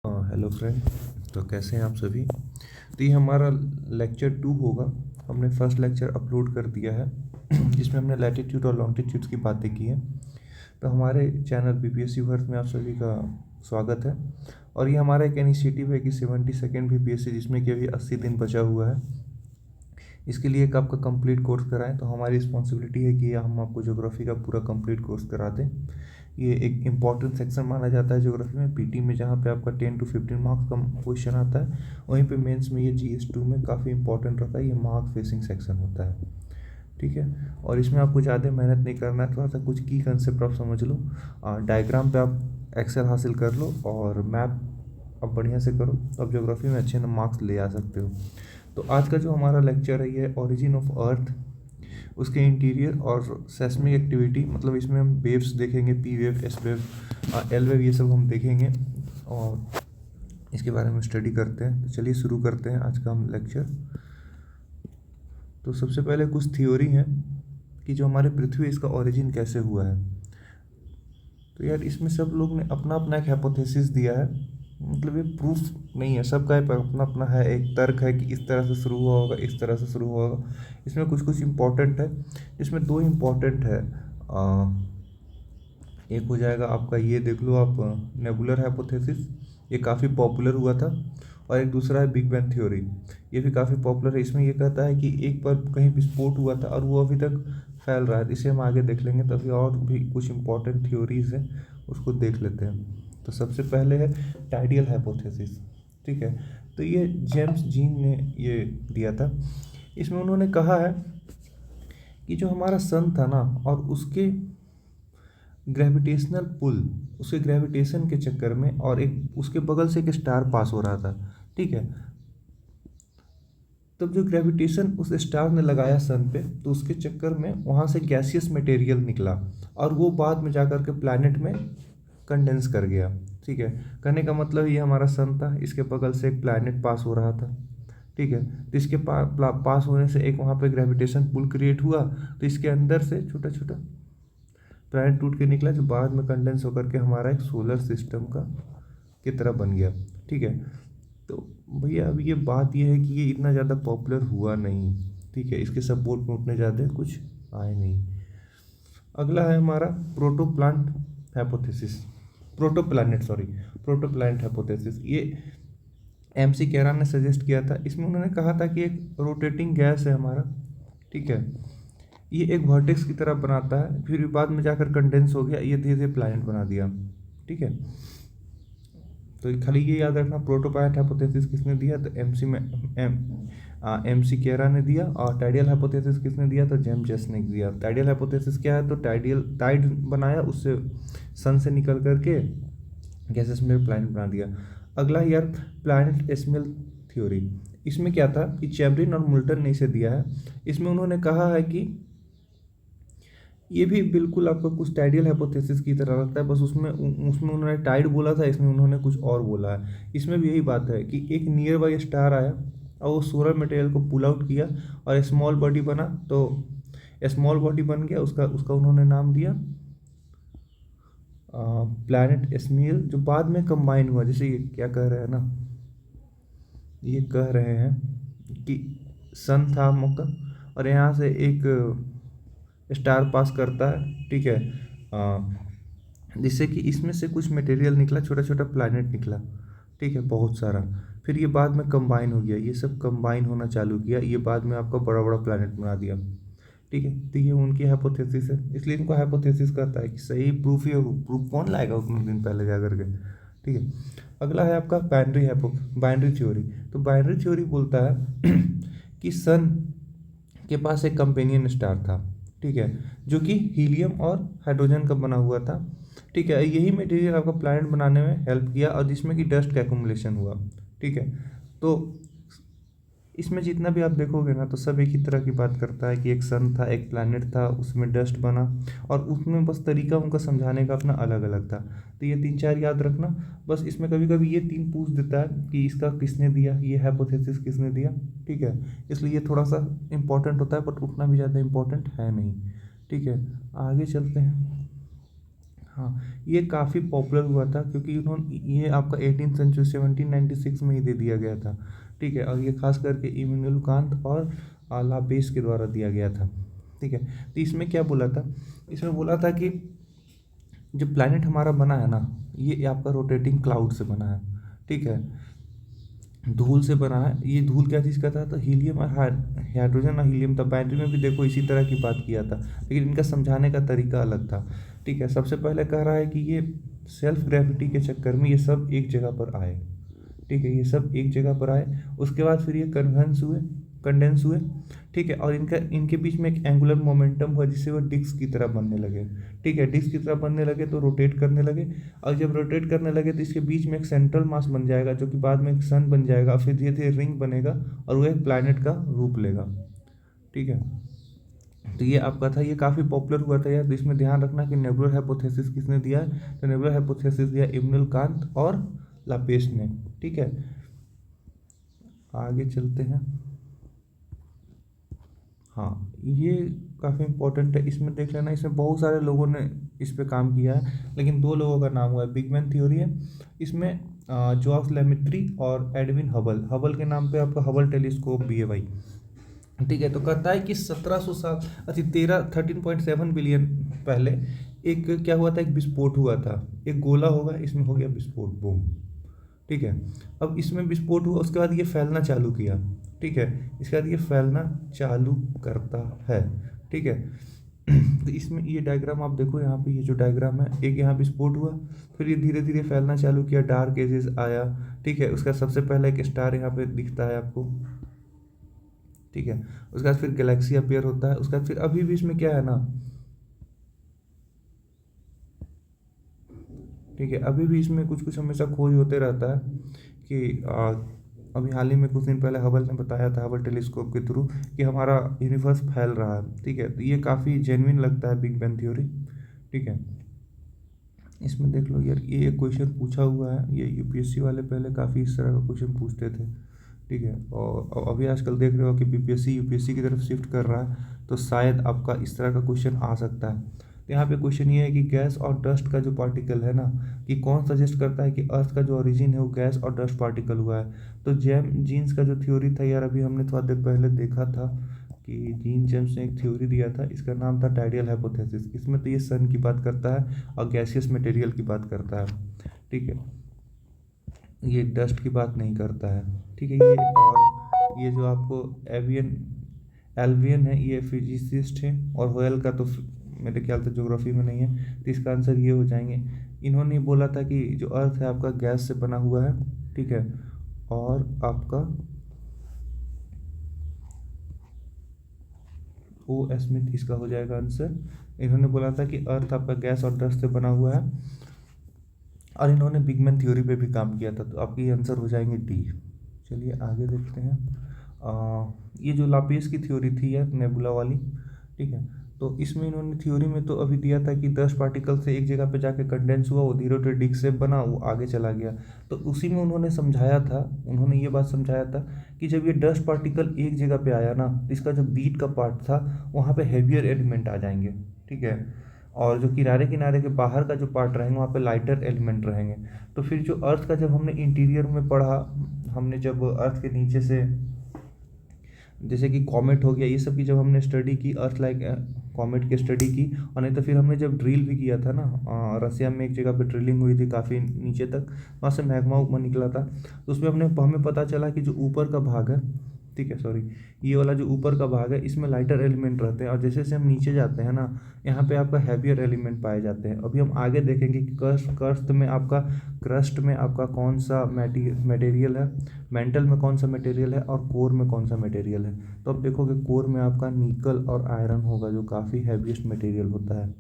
Hello friend. तो कैसे हैं आप सभी। तो ये हमारा लेक्चर 2 होगा। हमने फर्स्ट लेक्चर अपलोड कर दिया है जिसमें हमने लैटिट्यूड और लॉन्गिट्यूड की बातें की हैं। तो हमारे चैनल बीपीएससी वर्क में आप सभी का स्वागत है। और ये हमारा एक इनिशिएटिव है कि 72nd बीपीएससी, जिसमें कि अभी 80 दिन बचा हुआ है, इसके लिए एक आपका कंप्लीट कोर्स कराएं। तो हमारी रिस्पॉन्सिबिलिटी है कि हम आपको ज्योग्राफी का पूरा कंप्लीट कोर्स करा दें। ये एक इम्पॉर्टेंट सेक्शन माना जाता है ज्योग्राफी में, पीटी में, जहाँ पे आपका 10 to 15 मार्क्स का क्वेश्चन आता है। वहीं पे मेंस में ये जीएस 2 में काफ़ी इंपॉर्टेंट रहता है। ये मार्क्स फेसिंग सेक्शन होता है, ठीक है। और इसमें आपको ज़्यादा मेहनत नहीं करना है, थोड़ा सा कुछ की कंसेप्ट आप समझ लो, डायग्राम पे आप एक्सेल हासिल कर लो और मैप आप बढ़िया से करो, तो आप ज्योग्राफी में अच्छे मार्क्स ले आ सकते हो। तो आज का जो हमारा लेक्चर है ये ओरिजिन ऑफ अर्थ, उसके इंटीरियर और सेस्मिक एक्टिविटी, मतलब इसमें हम वेव्स देखेंगे, P wave, S wave, L wave, ये सब हम देखेंगे और इसके बारे में स्टडी करते हैं। तो चलिए शुरू करते हैं आज का हम लेक्चर। तो सबसे पहले कुछ थ्योरी है कि जो हमारे पृथ्वी, इसका ओरिजिन कैसे हुआ है। तो यार इसमें सब लोग ने अपना अपना एक हाइपोथेसिस दिया है, मतलब ये प्रूफ नहीं है, सबका अपना अपना है, एक तर्क है कि इस तरह से शुरू हुआ होगा, इस तरह से शुरू हुआ होगा। इसमें कुछ कुछ इम्पोर्टेंट है, इसमें दो इम्पोर्टेंट है। एक हो जाएगा आपका, ये देख लो आप, नेबुलर हाइपोथेसिस, ये काफ़ी पॉपुलर हुआ था। और एक दूसरा है बिग बैंग थ्योरी, ये भी काफ़ी पॉपुलर है। इसमें ये कहता है कि एक बार कहीं विस्फोट हुआ था और वो अभी तक फैल रहा है। इसे हम आगे देख लेंगे, तभी और भी कुछ इंपॉर्टेंट थ्योरीज हैं, उसको देख लेते हैं। तो सबसे पहले है टाइडियल हाइपोथेसिस, ठीक है। तो ये जेम्स जीन ने ये दिया था। इसमें उन्होंने कहा है कि जो हमारा सन था ना, और उसके ग्रेविटेशनल पुल, उसके ग्रेविटेशन के चक्कर में, और एक उसके बगल से एक स्टार पास हो रहा था, ठीक है। तब जो ग्रेविटेशन उस स्टार ने लगाया सन पे, तो उसके चक्कर में वहाँ से गैसियस मटेरियल निकला और वो बाद में जाकर के प्लैनेट में कंडेंस कर गया, ठीक है। कहने का मतलब ये हमारा सन था, इसके बगल से एक प्लैनेट पास हो रहा था, ठीक है। तो इसके पास होने से एक वहाँ पे ग्रेविटेशन पुल क्रिएट हुआ, तो इसके अंदर से छोटा छोटा प्लैनेट टूट के निकला, जो बाद में कंडेंस होकर के हमारा एक सोलर सिस्टम का की तरह बन गया, ठीक है। तो भैया अब ये बात ये है कि ये इतना ज़्यादा पॉपुलर हुआ नहीं, ठीक है, इसके सपोर्ट में उतने ज़्यादा कुछ आए नहीं। अगला है हमारा protoplant hypothesis, protoplanet, sorry, protoplanet hypothesis. ये एमसी कैरन ने सजेस्ट किया था। इसमें उन्होंने कहा था कि एक रोटेटिंग गैस है हमारा, ठीक है, ये एक वर्टेक्स की तरह बनाता है, फिर बाद में जाकर कंडेंस हो गया, ये धीरे धीरे प्लैनेट बना दिया, ठीक है। तो खाली ये याद रखना, प्रोटोप्लैनेट हाइपोथेसिस किसने दिया, तो एमसी केरा ने दिया। और टाइडियल हाइपोथेसिस किसने दिया, तो जेम्स ने दिया। टाइडियल हाइपोथेसिस क्या है, तो टाइड बनाया, उससे सन से निकल करके गैसेस में प्लैनेट बना दिया। अगला यार प्लैनेट एस्मेल थ्योरी, इसमें क्या था कि चैम्बरिन और मुल्टन ने इसे दिया है। इसमें उन्होंने कहा है कि ये भी बिल्कुल आपका कुछ टाइडियल हाइपोथेसिस की तरह लगता है, बस उसमें उसमें उन्होंने टाइड बोला था, इसमें उन्होंने कुछ और बोला है। इसमें भी यही बात है कि एक नियर बाई स्टार आया और वो सोलर मटेरियल को पुल आउट किया और स्मॉल बॉडी बना, तो स्मॉल बॉडी बन गया, उसका उसका उन्होंने नाम दिया प्लैनेट एस्मियल, जो बाद में कंबाइन हुआ। जैसे ये क्या कह रहे हैं ना, ये कह रहे हैं कि सन था मौका और यहाँ से एक स्टार पास करता है, ठीक है, जिससे कि इसमें से कुछ मटेरियल निकला, छोटा छोटा प्लैनेट निकला, ठीक है, बहुत सारा। फिर ये बाद में कंबाइन हो गया, ये सब कंबाइन होना चालू किया, ये बाद में आपका बड़ा बड़ा प्लैनेट बना दिया, ठीक है। तो ये उनकी हाइपोथेसिस है, इसलिए इनको हाइपोथेसिस कहता है कि सही प्रूफ, ये प्रूफ कौन लाएगा उतने दिन पहले जा करके, ठीक है। अगला है आपका बाइनरी थ्योरी। तो बाइनरी थ्योरी बोलता है कि सन के पास एक कंपेनियन स्टार था, ठीक है, जो कि हीलियम और हाइड्रोजन का बना हुआ था, ठीक है। यही मटेरियल आपका प्लैनेट बनाने में हेल्प किया और जिसमें कि डस्ट का एक्युमुलेशन हुआ, ठीक है। तो इसमें जितना भी आप देखोगे ना, तो सब एक ही तरह की बात करता है कि एक सन था, एक प्लैनेट था, उसमें डस्ट बना, और उसमें बस तरीका उनका समझाने का अपना अलग अलग था। तो ये 3-4 याद रखना बस। इसमें कभी कभी ये 3 पूछ देता है कि इसका किसने दिया, ये हाइपोथेसिस किसने दिया, ठीक है। इसलिए ये थोड़ा सा इंपॉर्टेंट होता है, बट उतना भी ज़्यादा इंपॉर्टेंट है नहीं, ठीक है। आगे चलते हैं। हाँ, ये काफ़ी पॉपुलर हुआ था क्योंकि उन्होंने ये आपका 18th सेंचुरी 1796 में ही दे दिया गया था। ठीक है, और ये खास करके इमैनुएल कांत और लापेस के द्वारा दिया गया था। ठीक है, तो इसमें क्या बोला था, इसमें बोला था कि जो प्लैनेट हमारा बना है ना, ये आपका रोटेटिंग क्लाउड से बना है। ठीक है, धूल से बना है। ये धूल क्या चीज़ का था, तो हीलियम और हाइड्रोजन और हीलियम था। बैटरी में भी देखो इसी तरह की बात किया था, लेकिन इनका समझाने का तरीका अलग था। ठीक है, सबसे पहले कह रहा है कि ये सेल्फ ग्रेविटी के चक्कर में ये सब एक जगह पर आए। ठीक है, ये सब एक जगह पर आए, उसके बाद फिर ये कंडेंस हुए। ठीक है, और इनके बीच में एक एंगुलर मोमेंटम हुआ जिससे वो डिस्क की तरह बनने लगे। ठीक है, डिस्क की तरह बनने लगे तो रोटेट करने लगे, और जब रोटेट करने लगे तो इसके बीच में एक सेंट्रल मास बन जाएगा जो कि बाद में एक सन बन जाएगा, फिर धीरे धीरे रिंग बनेगा और वो एक प्लैनेट का रूप लेगा। ठीक है, तो ये आपका था, ये काफ़ी पॉपुलर हुआ था यार। तो इसमें ध्यान रखना कि नेबुलर हाइपोथेसिस किसने दिया है, तो नेबुलर हाइपोथेसिस दिया इमैनुएल कांत और लापेस ने। ठीक है, आगे चलते हैं। हाँ, ये काफ़ी इम्पोर्टेंट है, इसमें देख लेना। इसमें बहुत सारे लोगों ने इस पे काम किया है, लेकिन दो लोगों का नाम हुआ है। बिग बैंग थ्योरी है, इसमें जॉस लेमिट्री और एडविन हबल। हबल के नाम पे आपका हबल टेलीस्कोप भी है भाई। ठीक है, तो कहता है कि 1700 साल, अच्छा 13.7 बिलियन पहले एक क्या हुआ था, एक विस्फोट हुआ था। एक गोला होगा, इसमें हो गया विस्फोट, बूम। ठीक है, अब इसमें विस्फोट हुआ, उसके बाद ये फैलना चालू किया। ठीक है, इसके बाद ये फैलना चालू करता है। ठीक है, तो इसमें ये डायग्राम आप देखो, यहाँ पे ये जो डायग्राम है, एक यहाँ विस्फोट हुआ, फिर ये धीरे धीरे फैलना चालू किया, डार्क एजेस आया। ठीक है, उसका सबसे पहला एक स्टार यहाँ पे दिखता है आपको। ठीक है, उसके बाद फिर गैलेक्सी अपीयर होता है। उसके बाद फिर अभी भी इसमें क्या है ना, ठीक है, अभी भी इसमें कुछ कुछ हमेशा खोज होते रहता है कि अभी हाल ही में कुछ दिन पहले हबल ने बताया था, हबल टेलीस्कोप के थ्रू, कि हमारा यूनिवर्स फैल रहा है। ठीक है, तो ये काफ़ी जेन्युइन लगता है बिग बैंग थ्योरी। ठीक है, इसमें देख लो यार, ये एक क्वेश्चन पूछा हुआ है, ये यूपीएससी वाले पहले काफ़ी इस तरह का क्वेश्चन पूछते थे। ठीक है, और अभी आजकल देख रहे हो कि बीपीएससी यूपीएससी की तरफ शिफ्ट कर रहा है, तो शायद आपका इस तरह का क्वेश्चन आ सकता है। तो यहाँ पे क्वेश्चन ये है कि गैस और डस्ट का जो पार्टिकल है ना, कि कौन सजेस्ट करता है कि अर्थ का जो ओरिजिन है वो गैस और डस्ट पार्टिकल हुआ है। तो जेम जीन्स का जो थ्योरी था यार, अभी हमने थोड़ा देर पहले देखा था कि जीन जेम्स ने एक थ्योरी दिया था, इसका नाम था टाइडियल हाइपोथेसिस। इसमें तो ये सन की बात करता है और गैसियस मटेरियल की बात करता है। ठीक है, ये डस्ट की बात नहीं करता है। ठीक है, ये और ये जो आपको एवियन एल्वियन है, ये फिजिसिस्ट है, और होयल का तो मेरे ख्याल से ज्योग्राफी में नहीं है, तो इसका आंसर ये हो जाएंगे। इन्होंने बोला था कि जो अर्थ है आपका गैस से बना हुआ है। ठीक है, और आपका ओ स्मिथ इसका हो जाएगा आंसर। इन्होंने बोला था कि अर्थ आपका गैस और डस्ट से बना हुआ है, और इन्होंने बिग बैंग थ्योरी पे भी काम किया था, तो आपकी आंसर हो जाएंगे डी। चलिए आगे देखते हैं। ये जो लापेस की थ्योरी थी यार, नेबुला वाली। ठीक है, तो इसमें इन्होंने थ्योरी में तो अभी दिया था कि 10 पार्टिकल से एक जगह पे जाके कंडेंस हुआ, वो धीरे धीरे डिस्क शेप बना, वो आगे चला गया। तो उसी में उन्होंने समझाया था, उन्होंने ये बात समझाया था कि जब ये डस्ट पार्टिकल एक जगह पे आया ना, तो इसका जो बीट का पार्ट था वहाँ पे हैवियर एलिमेंट आ जाएंगे। ठीक है, और जो किनारे किनारे के बाहर का जो पार्ट रहेंगे वहाँ पे लाइटर एलिमेंट रहेंगे। तो फिर जो अर्थ का जब हमने इंटीरियर में पढ़ा, हमने जब अर्थ के नीचे से जैसे कि कॉमेट हो गया, ये सब की जब हमने स्टडी की, अर्थ लाइक कॉमेट की स्टडी की, और नहीं तो फिर हमने जब ड्रिल भी किया था ना, रसिया में एक जगह पे ड्रिलिंग हुई थी काफ़ी नीचे तक, वहाँ से मैग्मा ऊपर निकला था। तो उसमें हमें पता चला कि जो ऊपर का भाग है, ठीक है सॉरी, ये वाला जो ऊपर का भाग है, इसमें लाइटर एलिमेंट रहते हैं, और जैसे जैसे हम नीचे जाते हैं ना, यहाँ पे आपका हैवियर एलिमेंट पाए जाते हैं। अभी हम आगे देखेंगे कि क्रस्ट में आपका कौन सा मटेरियल है, मेंटल में कौन सा मटेरियल है, और कोर में कौन सा मटेरियल है। तो अब देखोगे कोर में आपका निकल और आयरन होगा, जो काफ़ी हैवीएस्ट मटेरियल होता है।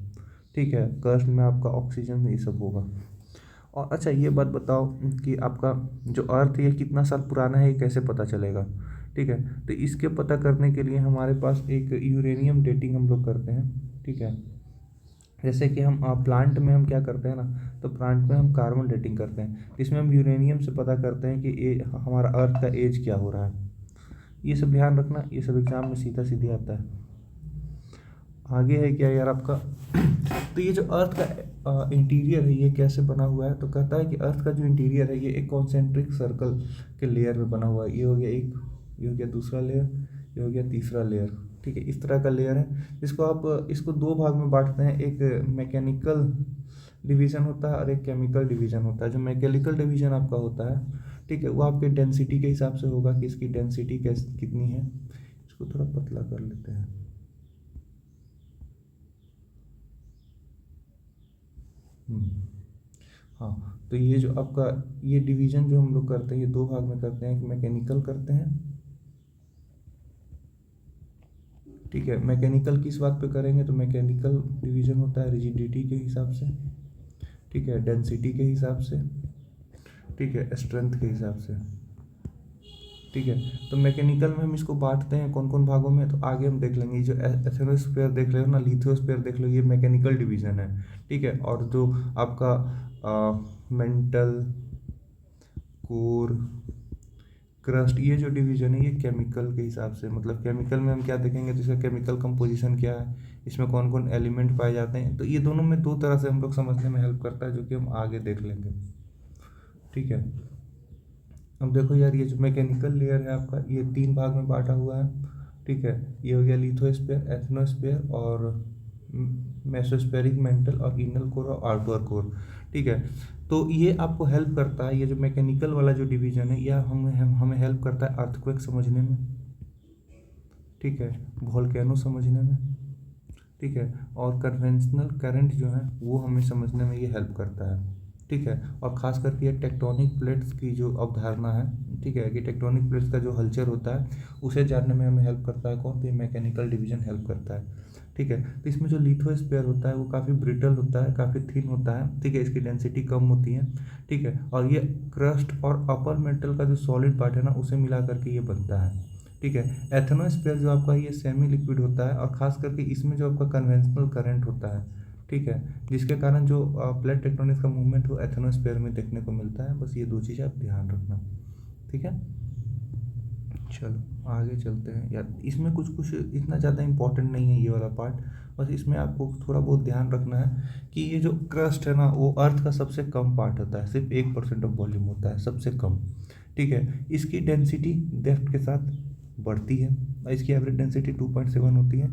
ठीक है, क्रस्ट में आपका ऑक्सीजन ये सब होगा। और अच्छा ये बात बताओ कि आपका जो अर्थ है ये कितना साल पुराना है, ये कैसे पता चलेगा। ठीक है, तो इसके पता करने के लिए हमारे पास एक यूरेनियम डेटिंग हम लोग करते हैं। ठीक है, जैसे कि हम प्लांट में हम क्या करते हैं ना, तो प्लांट में हम कार्बन डेटिंग करते हैं, इसमें हम यूरेनियम से पता करते हैं कि हमारा अर्थ का एज क्या हो रहा है। ये सब ध्यान रखना, ये सब एग्जाम में सीधा सीधे आता है। आगे है क्या यार आपका तो ये जो अर्थ का इंटीरियर है ये कैसे बना हुआ है, तो कहता है कि अर्थ का जो इंटीरियर है ये एक कॉन्सेंट्रिक सर्कल के लेयर में बना हुआ है। ये हो गया एक, ये हो गया दूसरा लेयर, ये हो गया तीसरा लेयर। ठीक है, इस तरह का लेयर है जिसको आप इसको दो भाग में बांटते हैं, एक मैकेनिकल डिवीज़न होता है और एक केमिकल डिवीज़न होता है। जो मैकेनिकल डिवीज़न आपका होता है, ठीक है, वो आपके डेंसिटी के हिसाब से होगा कि इसकी डेंसिटी कितनी है। इसको थोड़ा पतला कर लेते हैं। हाँ, तो ये जो आपका ये डिवीज़न जो हम लोग करते हैं ये दो भाग में करते हैं, एक मैकेनिकल करते हैं। ठीक है, मैकेनिकल किस बात पे करेंगे, तो मैकेनिकल डिवीज़न होता है रिजिडिटी के हिसाब से, ठीक है, डेंसिटी के हिसाब से, ठीक है, स्ट्रेंथ के हिसाब से। ठीक है, तो मैकेनिकल में हम इसको बांटते हैं कौन कौन भागों में, तो आगे हम देख लेंगे। जो एथेनोस्फीयर देख रहे हो ना, लिथोस्फीयर देख लो, ये मैकेनिकल डिवीज़न है। ठीक है, और जो आपका मेंटल, कोर, क्रस्ट, ये जो डिवीज़न है ये केमिकल के हिसाब से, मतलब केमिकल में हम क्या देखेंगे तो इसका केमिकल कंपोजिशन क्या है, इसमें कौन कौन एलिमेंट पाए जाते हैं। तो ये दोनों में दो तरह से हम लोग समझने में हेल्प करता है, जो कि हम आगे देख लेंगे। ठीक है, अब देखो यार, ये जो मैकेनिकल लेयर है आपका ये तीन भाग में बांटा हुआ है। ठीक है, ये हो गया लिथोस्फीयर, एथनोस्फीयर और मेसोस्फेरिक, मेंटल और इनर कोर और आउटर कोर। ठीक है, तो ये आपको हेल्प करता है, ये जो मैकेनिकल वाला जो डिवीज़न है यह हमें हेल्प करता है अर्थक्वेक समझने में। ठीक है, वोल्केनो समझने में। ठीक है, और कन्वेंशनल करंट जो है वो हमें समझने में ये हेल्प करता है। ठीक है, और ख़ास करके ये टेक्टोनिक प्लेट्स की जो अवधारणा है, ठीक है, कि टेक्टोनिक प्लेट्स का जो हलचल होता है उसे जानने में हमें हेल्प करता है कौन, तो ये मैकेनिकल डिवीज़न हेल्प करता है। ठीक है, तो इसमें जो लिथोस्फीयर होता है वो काफ़ी ब्रिटल होता है, काफ़ी थिन होता है। ठीक है, इसकी डेंसिटी कम होती है। ठीक है, और ये क्रस्ट और अपर मेटल का जो सॉलिड पार्ट है ना उसे मिला करके ये बनता है। ठीक है, एथनोस्फीयर जो आपका ये सेमी लिक्विड होता है, और ख़ास करके इसमें जो आपका कन्वेंशनल करंट होता है, ठीक है, जिसके कारण जो प्लेट टेक्टोनिक्स का मूवमेंट वो एथनोस्फीयर में देखने को मिलता है। बस ये दो चीज़ें आप ध्यान रखना। ठीक है, चलो आगे चलते हैं यार। इसमें कुछ इतना ज़्यादा इम्पोर्टेंट नहीं है ये वाला पार्ट, बस इसमें आपको थोड़ा बहुत ध्यान रखना है कि ये जो क्रस्ट है ना वो अर्थ का सबसे कम पार्ट होता है, सिर्फ 1% ऑफ वॉल्यूम होता है, सबसे कम। ठीक है, इसकी डेंसिटी डेप्थ के साथ बढ़ती है, इसकी एवरेज डेंसिटी 2.7 होती है।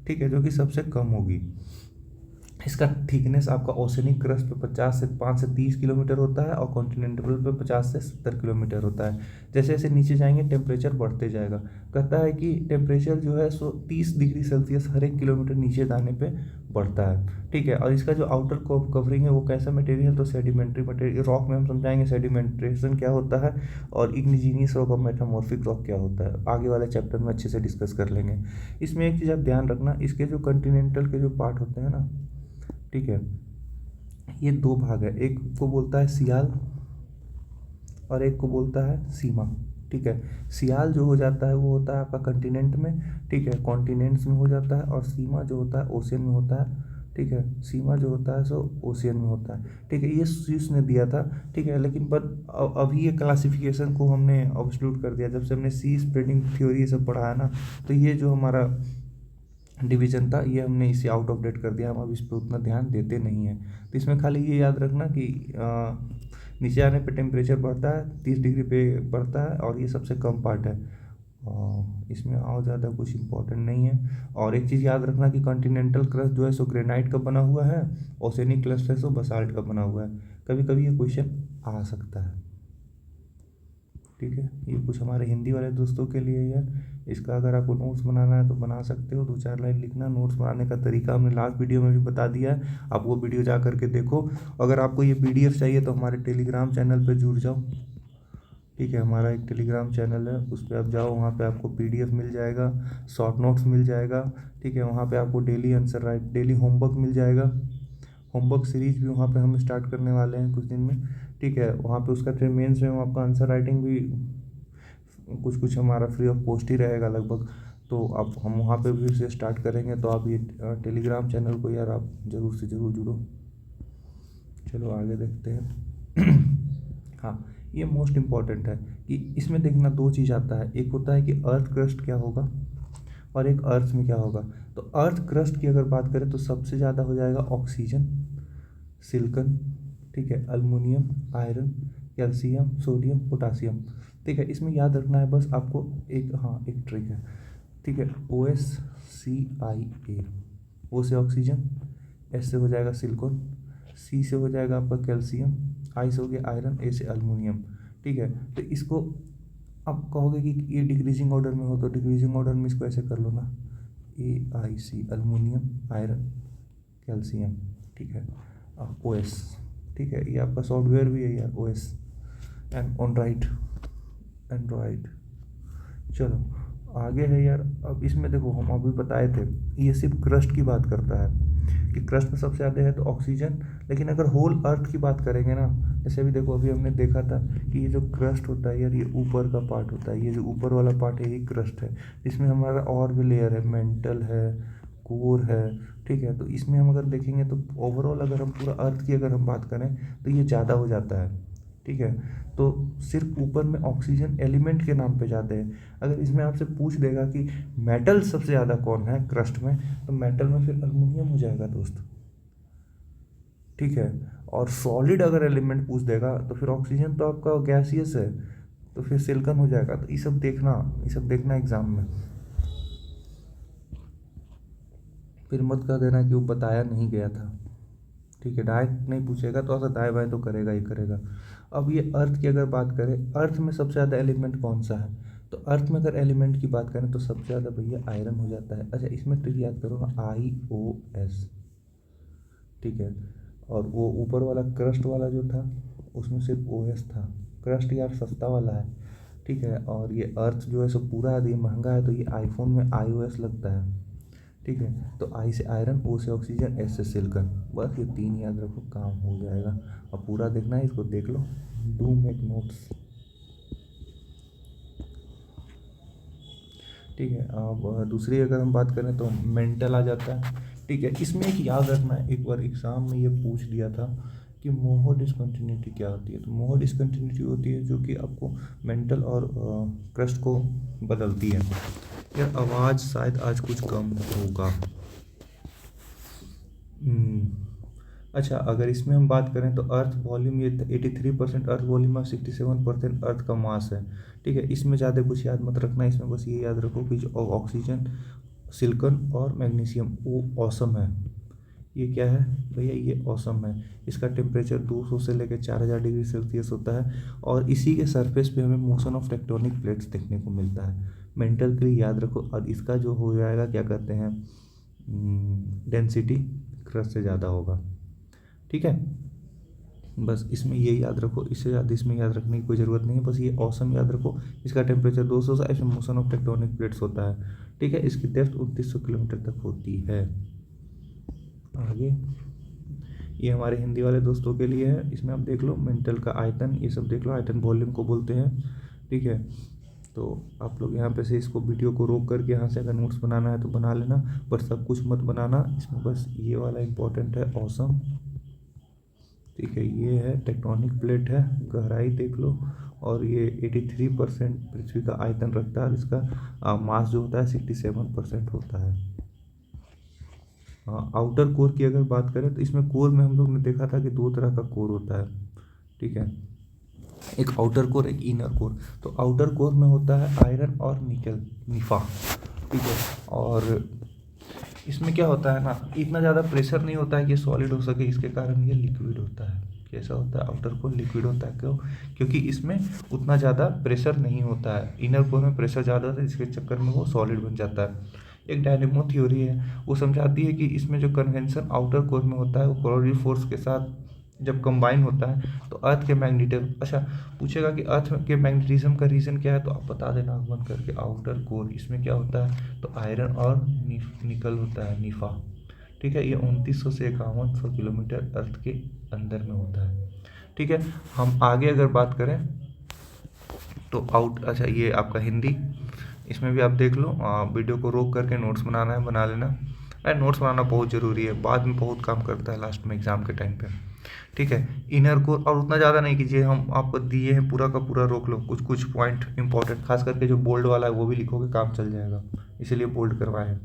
ठीक है, जो कि सबसे कम होगी। इसका थिकनेस आपका ओशनिक क्रस्ट पे 5 से 30 किलोमीटर होता है, और कॉन्टिनेंटल पे 50 से 70 किलोमीटर होता है। जैसे जैसे नीचे जाएंगे टेम्परेचर बढ़ते जाएगा। कहता है कि टेम्परेचर जो है 30 डिग्री सेल्सियस हर 1 किलोमीटर नीचे जाने पे बढ़ता है। ठीक है, और इसका जो आउटर कवरिंग है वो कैसा मटेरियल, तो सेडिमेंट्री मटेरियल। रॉक में हम समझाएंगे सेडिमेंट्रेशन क्या होता है, और इग्निजीनियस रॉक और मेटामॉर्फिक रॉक क्या होता है, आगे वाले चैप्टर में अच्छे से डिस्कस कर लेंगे। इसमें एक चीज़ आप ध्यान रखना, इसके जो कंटिनेंटल के जो पार्ट होते हैं ना, ठीक है, ये दो भाग है, एक को बोलता है सियाल और एक को बोलता है सीमा। ठीक है, सियाल जो हो जाता है वो होता है आपका कंटिनेंट में, ठीक है, कॉन्टिनेंट्स में हो जाता है, और सीमा जो होता है ओशियन में होता है। ठीक है, सीमा जो होता है सो ओशियन में होता है। ठीक है, ये स्विस ने दिया था। ठीक है, लेकिन बट अभी ये क्लासिफिकेशन को हमने अब्सोल्यूट कर दिया, जब से हमने सी स्प्रेडिंग थ्योरी ये सब पढ़ा है ना, तो ये जो हमारा डिवीज़न था ये हमने इसे आउट ऑफ डेट कर दिया, हम अब इस पर उतना ध्यान देते नहीं हैं। तो इसमें खाली ये याद रखना कि नीचे आने पे टेम्परेचर बढ़ता है, 30 डिग्री पे बढ़ता है, और ये सबसे कम पार्ट है। इसमें और ज़्यादा कुछ इम्पोर्टेंट नहीं है। और एक चीज़ याद रखना कि कॉन्टिनेंटल क्रस्ट जो है सो ग्रेनाइट का बना हुआ है, ओसेनिक क्रस्ट है सो बसाल्ट का बना हुआ है। कभी कभी ये क्वेश्चन आ सकता है। ठीक है, ये कुछ हमारे हिंदी वाले दोस्तों के लिए यार, इसका अगर आपको नोट्स बनाना है तो बना सकते हो, 2-4 लाइन लिखना। नोट्स बनाने का तरीका हमने लास्ट वीडियो में भी बता दिया है, आप वो वीडियो जा करके देखो। अगर आपको ये PDF चाहिए तो हमारे टेलीग्राम चैनल पे जुड़ जाओ। ठीक है, हमारा एक टेलीग्राम चैनल है, उस पर आप जाओ, वहाँ पे आपको PDF मिल जाएगा, शॉर्ट नोट्स मिल जाएगा। ठीक है, वहाँ पे आपको daily answer right, daily homework मिल जाएगा। होमवर्क सीरीज भी वहाँ पे हम स्टार्ट करने वाले हैं कुछ दिन में। ठीक है, वहाँ पे उसका फिर मेंस में आपका आंसर राइटिंग भी कुछ कुछ हमारा फ्री ऑफ कॉस्ट ही रहेगा लगभग। तो आप हम वहाँ पे भी उसे स्टार्ट करेंगे, तो आप ये टेलीग्राम चैनल को यार आप ज़रूर से ज़रूर जुड़ो। चलो आगे देखते हैं। हाँ, ये मोस्ट इम्पॉर्टेंट है कि इसमें देखना दो चीज़ आता है, एक होता है कि अर्थ क्रस्ट क्या होगा और एक अर्थ में क्या होगा। तो अर्थ क्रस्ट की अगर बात करें तो सबसे ज़्यादा हो जाएगा ऑक्सीजन। सिलिकॉन, ठीक है, aluminium, iron, calcium, sodium, potassium, ठीक है। इसमें याद रखना है बस आपको एक, हाँ एक ट्रिक है, ठीक है। OSCIA, ओ से ऑक्सीजन, एस से हो जाएगा सिलिकॉन, सी से हो जाएगा आपका कैल्शियम, आई से हो गया आयरन, ए से अल्मीनियम, ठीक है। तो इसको आप कहोगे कि ये डिक्रीजिंग ऑर्डर में हो, तो डिक्रीजिंग ऑर्डर में इसको ऐसे कर लो ना, AIC, अल्मीनियम, आयरन, कैल्शियम, ठीक है, OS, ठीक है। ये आपका सॉफ्टवेयर भी है यार, OS and on right, Android. चलो आगे है यार। अब इसमें देखो हम अभी बताए थे, ये सिर्फ क्रस्ट की बात करता है कि क्रस्ट में सबसे ज़्यादा है तो ऑक्सीजन, लेकिन अगर होल अर्थ की बात करेंगे ना, जैसे अभी देखो अभी हमने देखा था कि ये जो क्रस्ट होता है यार, ये ऊपर का पार्ट होता है, ये जो ऊपर वाला पार्ट है ये क्रस्ट है। इसमें हमारा और भी लेयर है, मेंटल है, कोर है, ठीक है। तो इसमें हम अगर देखेंगे तो ओवरऑल अगर हम पूरा अर्थ की अगर हम बात करें तो ये ज़्यादा हो जाता है, ठीक है। तो सिर्फ ऊपर में ऑक्सीजन एलिमेंट के नाम पे जाते हैं। अगर इसमें आपसे पूछ देगा कि मेटल सबसे ज़्यादा कौन है क्रस्ट में, तो मेटल में फिर अल्मीनियम हो जाएगा दोस्त, ठीक है। और सॉलिड अगर एलिमेंट पूछ देगा तो फिर ऑक्सीजन तो आपका गैसियस है, तो फिर सिलिकॉन हो जाएगा। तो ये सब देखना, ये सब देखना एग्जाम में, फिर मत कह देना कि वो बताया नहीं गया था, ठीक है। डायरेक्ट नहीं पूछेगा तो ऐसा दाएं बाएं तो करेगा ही करेगा। अब ये अर्थ की अगर बात करें, अर्थ में सबसे ज़्यादा एलिमेंट कौन सा है, तो अर्थ में अगर एलिमेंट की बात करें तो सबसे ज़्यादा भैया आयरन हो जाता है। अच्छा इसमें ट्रिक याद करो ना, IOS, ठीक है। और वो ऊपर वाला क्रस्ट वाला जो था उसमें सिर्फ OS था, क्रस्ट यार सस्ता वाला है, ठीक है। और ये अर्थ जो है सो पूरा है, ये महंगा है, तो ये आईफोन में iOS लगता है, ठीक है। तो आई से आयरन, ओ से ऑक्सीजन, एस से सिलिकॉन, बस ये तीन याद रखो, काम हो जाएगा। अब पूरा देखना है, इसको देख लो, डू मेक नोट्स, ठीक है। अब दूसरी अगर हम बात करें तो मेंटल आ जाता है, ठीक है। इसमें एक याद रखना है, एक बार एग्जाम में ये पूछ दिया था कि मोहो डिसकंटिन्यूटी क्या होती है। तो मोहो डिसकंटिन्यूटी होती है जो कि आपको मेंटल और क्रस्ट को बदलती है। यार आवाज़ शायद आज कुछ कम होगा। अच्छा अगर इसमें हम बात करें तो अर्थ वॉल्यूम ये 83% अर्थ वॉल्यूम और 67% अर्थ का मास है, ठीक है। इसमें ज़्यादा कुछ याद मत रखना, इसमें बस ये याद रखो कि जो ऑक्सीजन, सिलिकॉन और मैग्नीशियम वो ऑसम है। ये क्या है भैया, ये ऑसम है। इसका टेम्परेचर 200 से लेकर 4000 डिग्री सेल्सियस होता है, और इसी के सरफेस पे हमें मोशन ऑफ टेक्टोनिक प्लेट्स देखने को मिलता है। मेंटल के लिए याद रखो, और इसका जो हो जाएगा क्या कहते हैं, डेंसिटी क्रस्ट से ज़्यादा होगा, ठीक है। बस इसमें ये याद रखो, इससे ज़्यादा इसमें याद रखने की कोई ज़रूरत नहीं है, बस ये ऑसम याद रखो। इसका टेम्परेचर 200 से, इसमें मोशन ऑफ टेक्टोनिक प्लेट्स होता है, ठीक है। इसकी डेप्थ 2900 किलोमीटर तक होती है। आगे ये हमारे हिंदी वाले दोस्तों के लिए है, इसमें आप देख लो मेंटल का आयतन, ये सब देख लो, आयतन वॉल्यूम को बोलते हैं, ठीक है। तो आप लोग यहाँ पे से इसको वीडियो को रोक करके यहाँ से अगर नोट्स बनाना है तो बना लेना, पर सब कुछ मत बनाना, इसमें बस ये वाला इम्पोर्टेंट है, ऑसम, ठीक है। ये है टेक्टोनिक प्लेट है, गहराई देख लो, और ये 83% पृथ्वी का आयतन रखता है, और इसका मास जो होता है 67% होता है। आउटर कोर की अगर बात करें तो इसमें कोर में हम लोग ने देखा था कि दो तरह का कोर होता है, ठीक है। एक आउटर कोर, एक इनर कोर। तो आउटर कोर में होता है आयरन और निकल, निफा, ठीक है। और इसमें क्या होता है ना, इतना ज़्यादा प्रेशर नहीं होता है कि सॉलिड हो सके, इसके कारण ये लिक्विड होता है। कैसा होता है, आउटर कोर लिक्विड होता है, क्यों, क्योंकि इसमें उतना ज़्यादा प्रेशर नहीं होता है। इनर कोर में प्रेशर ज़्यादा होता है, जिसके चक्कर में वो सॉलिड बन जाता है। एक डायनेमो थ्योरी है, वो समझाती है कि इसमें जो कन्वेंशन आउटर कोर में होता है वो कोरोनरी फोर्स के साथ जब कंबाइन होता है तो अर्थ के मैग्नेटिज्म, अच्छा पूछेगा कि अर्थ के मैग्नेटिज्म का रीज़न क्या है, तो आप बता देना आंख बंद करके, आउटर कोर। इसमें क्या होता है, तो आयरन और निकल होता है, निफा, ठीक है। ये 2900 से 5100 किलोमीटर अर्थ के अंदर में होता है, ठीक है। हम आगे अगर बात करें तो अच्छा ये आपका हिंदी, इसमें भी आप देख लो, वीडियो को रोक करके नोट्स बनाना है बना लेना। अरे नोट्स बनाना बहुत ज़रूरी है, बाद में बहुत काम करता है लास्ट में एग्ज़ाम के टाइम पे, ठीक है। इनर कोर, और उतना ज़्यादा नहीं कीजिए, हम आपको दिए हैं पूरा का पूरा रोक लो, कुछ कुछ पॉइंट इंपॉर्टेंट, खास करके जो बोल्ड वाला है वो भी लिखोगे काम चल जाएगा, इसीलिए बोल्ड करवाए हैं,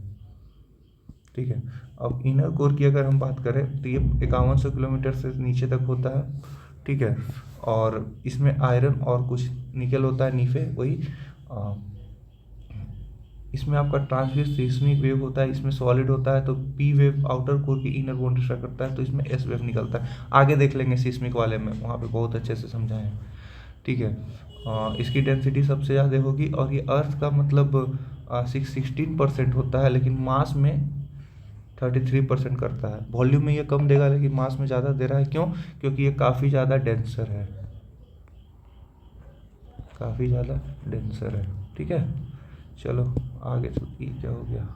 ठीक है। अब इनर कोर की अगर हम बात करें तो ये 5100 किलोमीटर से नीचे तक होता है, ठीक है। और इसमें आयरन और कुछ निकल होता है नीफे, वही इसमें आपका ट्रांसवर्स सीस्मिक वेव होता है, इसमें सॉलिड होता है, तो पी वेव आउटर कोर की इनर बाउंड्री करता है, तो इसमें एस वेव निकलता है। आगे देख लेंगे सीस्मिक वाले में, वहाँ पे बहुत अच्छे से समझाए हैं, ठीक है। इसकी डेंसिटी सबसे ज़्यादा होगी, और ये अर्थ का मतलब 16% होता है, लेकिन मास में 33% करता है। वॉल्यूम में ये कम देगा लेकिन मास में ज़्यादा दे रहा है, क्यों? क्योंकि ये काफ़ी ज़्यादा डेंसर है, काफ़ी ज़्यादा डेंसर है, ठीक है। चलो आगे चलते, क्या हो गया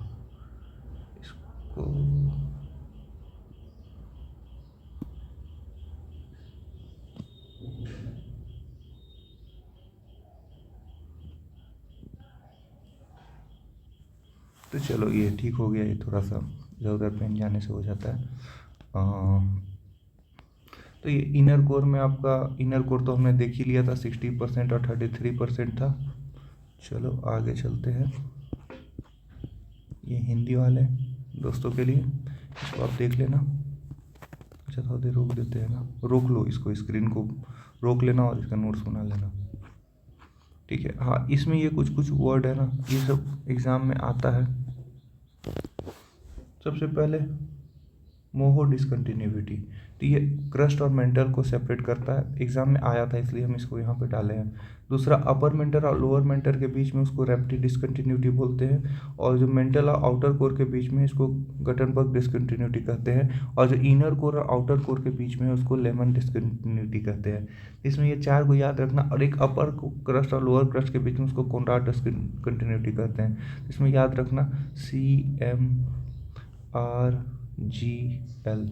इसको, तो चलो ये ठीक हो गया, ये थोड़ा सा इधर उधर पेन जाने से हो जाता है। तो ये इनर कोर में आपका, इनर कोर तो हमने देख ही लिया था, 60% और 33% था। चलो आगे चलते हैं, ये हिंदी वाले दोस्तों के लिए, इसको आप देख लेना। अच्छा थोड़ा देर रोक देते हैं ना, रोक लो इसको, स्क्रीन को रोक लेना और इसका नोट्स बना लेना, ठीक है। हाँ, इसमें ये कुछ कुछ वर्ड है ना, ये सब एग्ज़ाम में आता है। सबसे पहले मोहो डिसकंटिन्यूटी, तो ये क्रस्ट और मेंटल को सेपरेट करता है, एग्जाम में आया था इसलिए हम इसको यहाँ पे डाले हैं। दूसरा, अपर मेंटल और लोअर मेंटल के बीच में उसको रेप्टी डिसकंटिन्यूटी बोलते हैं, और जो मेंटल और आउटर कोर के बीच में इसको गटनबर्ग डिसकंटिन्यूटी कहते हैं, और जो इनर कोर और आउटर कोर के बीच में उसको लेमन डिसकंटिन्यूटी कहते हैं। इसमें ये चार को याद रखना, और एक अपर क्रस्ट और लोअर क्रस्ट के बीच में उसको कॉन्राड डिसकंटिन्यूटी कहते हैं। इसमें याद रखना CMRGL,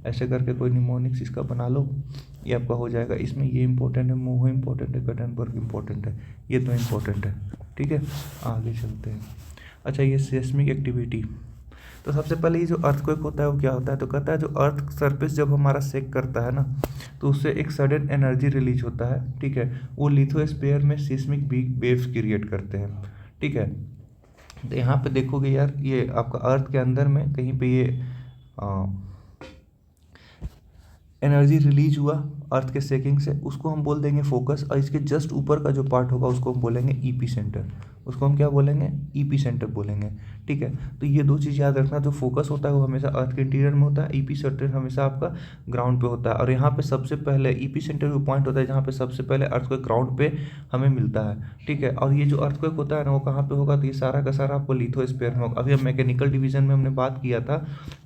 ऐसे करके कोई निमोनिक्स इसका बना लो, ये आपका हो जाएगा। इसमें ये इंपॉर्टेंट है, मोहो इंपॉर्टेंट है, गटनबर्ग इंपॉर्टेंट है, ये तो इंपॉर्टेंट है, ठीक है। आगे चलते हैं। अच्छा, ये सेस्मिक एक्टिविटी, तो सबसे पहले ये जो अर्थक्वेक होता है वो क्या होता है, तो कहता है जो अर्थ सरफेस जब हमारा शेक करता है ना, तो उससे एक सडन एनर्जी रिलीज होता है, ठीक है। वो लिथोस्फीयर में सिस्मिक वेव्स क्रिएट करते हैं, ठीक है। तो यहाँ पे देखोगे यार, ये आपका अर्थ के अंदर में कहीं पे ये एनर्जी रिलीज हुआ अर्थ के सेकिंग से, उसको हम बोल देंगे फोकस, और इसके जस्ट ऊपर का जो पार्ट होगा उसको हम बोलेंगे ईपी सेंटर, उसको हम क्या बोलेंगे, ईपी सेंटर बोलेंगे, ठीक है। तो ये दो चीज़ याद रखना, जो फोकस होता है वो हमेशा अर्थ के इंटीरियर में होता है, ईपी सेंटर हमेशा आपका ग्राउंड पे होता है। और यहाँ पे सबसे पहले ईपी सेंटर वो पॉइंट होता है जहाँ पे सबसे पहले अर्थक्वेक ग्राउंड पे हमें मिलता है, ठीक है। और ये जो अर्थक्वेक होता है ना, वो कहाँ पे होगा, तो ये सारा का सारा आपको लिथोस्फीयर में होगा। अभी हम मैकेनिकल डिवीजन में हमने बात किया था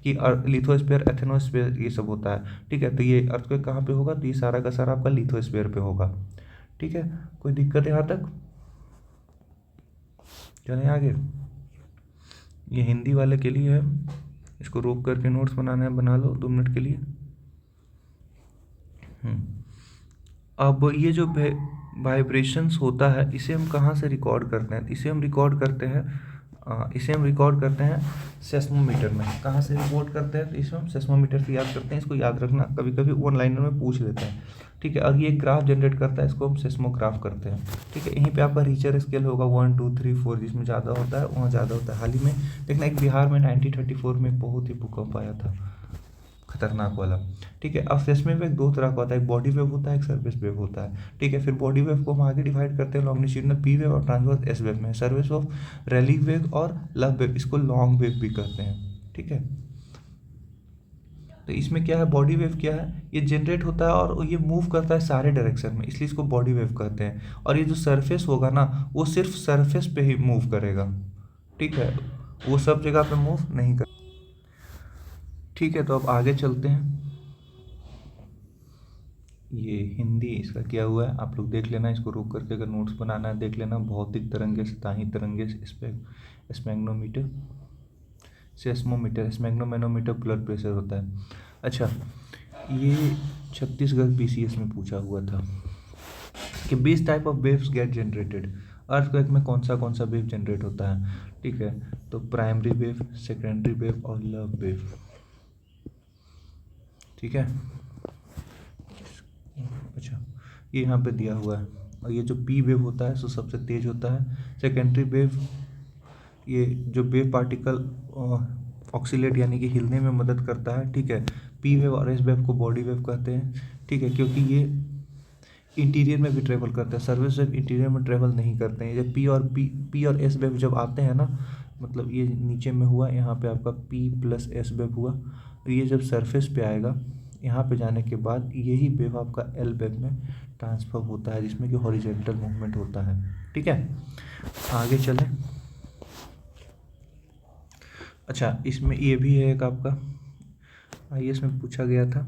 कि लिथोस्फीयर, एथेनोस्फीयर, ये सब होता है, ठीक है। तो ये अर्थक्वेक कहाँ पे होगा, तो ये सारा का सारा आपका लिथोस्फीयर पे होगा, ठीक है। कोई दिक्कत है यहाँ तक? चलें आगे। ये हिंदी वाले के लिए है, इसको रोक करके नोट्स बनाना है, बना लो 2 मिनट के लिए। अब ये जो वाइब्रेशंस होता है, इसे हम कहाँ से रिकॉर्ड करते हैं, इसे हम रिकॉर्ड करते हैं सेस्मोमीटर में। कहाँ से रिकॉर्ड करते हैं, तो इसमें हम सेस्मोमीटर से याद करते हैं, इसको याद रखना, कभी कभी वन लाइनर में पूछ लेते हैं, ठीक है। और ये एक ग्राफ जनरेट करता है, इसको हम सेस्मोग्राफ करते हैं, ठीक है। यहीं पे आपका रिचर स्केल होगा 1 2 3 4, जिसमें ज़्यादा होता है वहाँ ज़्यादा होता है। हाल ही में देखना, एक बिहार में 1934 में बहुत ही भूकंप आया था, खतरनाक वाला, ठीक है। अब सेस्मिक वेव दो तरह का होता है, एक बॉडी वेव होता है, एक सर्फेस वेव होता है, ठीक है। फिर बॉडी वेव को हम आगे डिवाइड करते हैं लॉन्गिट्यूडिनल पी वेव और ट्रांसवर्स एस वेव में। सर्फेस ऑफ रैली वेव और लव वेव, इसको लॉन्ग वेव भी कहते हैं, ठीक है। तो इसमें क्या है, बॉडी वेव क्या है, ये जनरेट होता है और ये मूव करता है सारे डायरेक्शन में, इसलिए इसको बॉडी वेव कहते हैं। और ये जो सरफेस होगा ना, वो सिर्फ सरफेस पे ही मूव करेगा, ठीक है, वो सब जगह पे मूव नहीं कर, ठीक है। तो अब आगे चलते हैं। ये हिंदी इसका किया हुआ है, आप लोग देख लेना, इसको रोक करके अगर नोट्स बनाना है देख लेना। भौतिक तरंगे, सतही तरंगे, स्पेग्नोमीटर, सेस्मोमीटर, स्पेग्नोमेनोमीटर, ब्लड प्रेशर होता है। अच्छा, ये छत्तीसगढ़ BCS में पूछा हुआ था कि 20 type of waves get generated, earthquake में कौन सा वेव जनरेट होता है, ठीक है। तो प्राइमरी वेव, सेकेंडरी वेव और लव वेव, ठीक है। अच्छा, ये यहाँ पे दिया हुआ है, और ये जो पी वेव होता है सो सबसे तेज होता है। सेकेंडरी वेव, ये जो वेव पार्टिकल ऑक्सीलेट यानी कि हिलने में मदद करता है, ठीक है। पी वेव और एस वेव को बॉडी वेव कहते हैं, ठीक है, क्योंकि ये इंटीरियर में भी ट्रेवल करते हैं, सरफेस वेव इंटीरियर में ट्रेवल नहीं करते हैं। जब पी और एस वेव जब आते हैं ना, मतलब ये नीचे में हुआ, यहाँ पे आपका पी प्लस एस वेव हुआ, तो ये जब सरफेस पे आएगा, यहाँ पे जाने के बाद यही वेव आपका एल वेव में ट्रांसफर होता है, जिसमें कि हॉरिजॉन्टल मूवमेंट होता है, ठीक है। आगे चलें। अच्छा, इसमें ये भी है एक आपका आईएएस में पूछा गया था,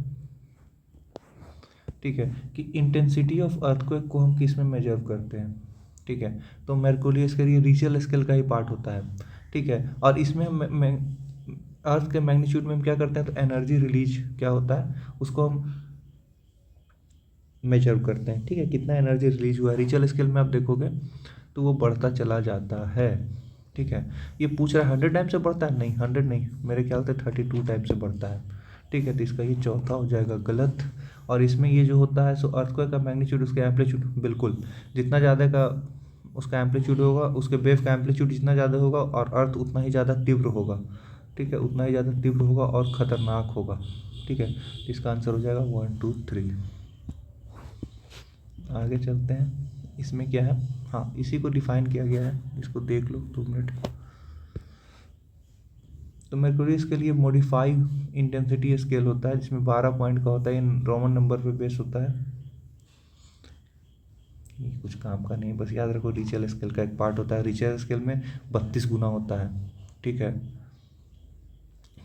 ठीक है, कि इंटेंसिटी ऑफ अर्थक्वेक को हम किस में मेजर करते हैं, ठीक है। तो मेर्कुरी स्केल ये रीजनल स्केल का ही पार्ट होता है, ठीक है। और इसमें अर्थ के मैग्नीट्यूड में हम क्या करते हैं, तो एनर्जी रिलीज क्या होता है उसको हम मेजर करते हैं, ठीक है, कितना एनर्जी रिलीज हुआ है। रीजनल स्केल में आप देखोगे तो वो बढ़ता चला जाता है, ठीक है। ये पूछ रहा है 100 टाइम से बढ़ता है, नहीं 100 नहीं, मेरे ख्याल से 32 टाइम से बढ़ता है, ठीक है। तो इसका ये चौथा हो जाएगा गलत। और इसमें ये जो होता है सो अर्थक्वेक का मैग्नीट्यूड, उसका एम्पलीट्यूड, बिल्कुल जितना ज़्यादा का उसका एम्पलीट्यूड होगा, उसके वेव का एम्पलीट्यूड जितना ज़्यादा होगा और अर्थ उतना ही ज़्यादा तीव्र होगा, ठीक है, उतना ही ज़्यादा तीव्र होगा और ख़तरनाक होगा, ठीक है। इसका आंसर हो जाएगा 1 2 3। आगे चलते हैं। इसमें क्या है, हाँ इसी को डिफाइन किया गया है, इसको देख लो 2 मिनट। तो मेर्कुरी स्केल ये मॉडिफाइड इंटेंसिटी स्केल होता है, जिसमें 12 पॉइंट का होता है, ये रोमन नंबर पे बेस होता है। ये कुछ काम का नहीं, बस याद रखो रिचर स्केल का एक पार्ट होता है। रिचर स्केल में 32 गुना होता है, ठीक है,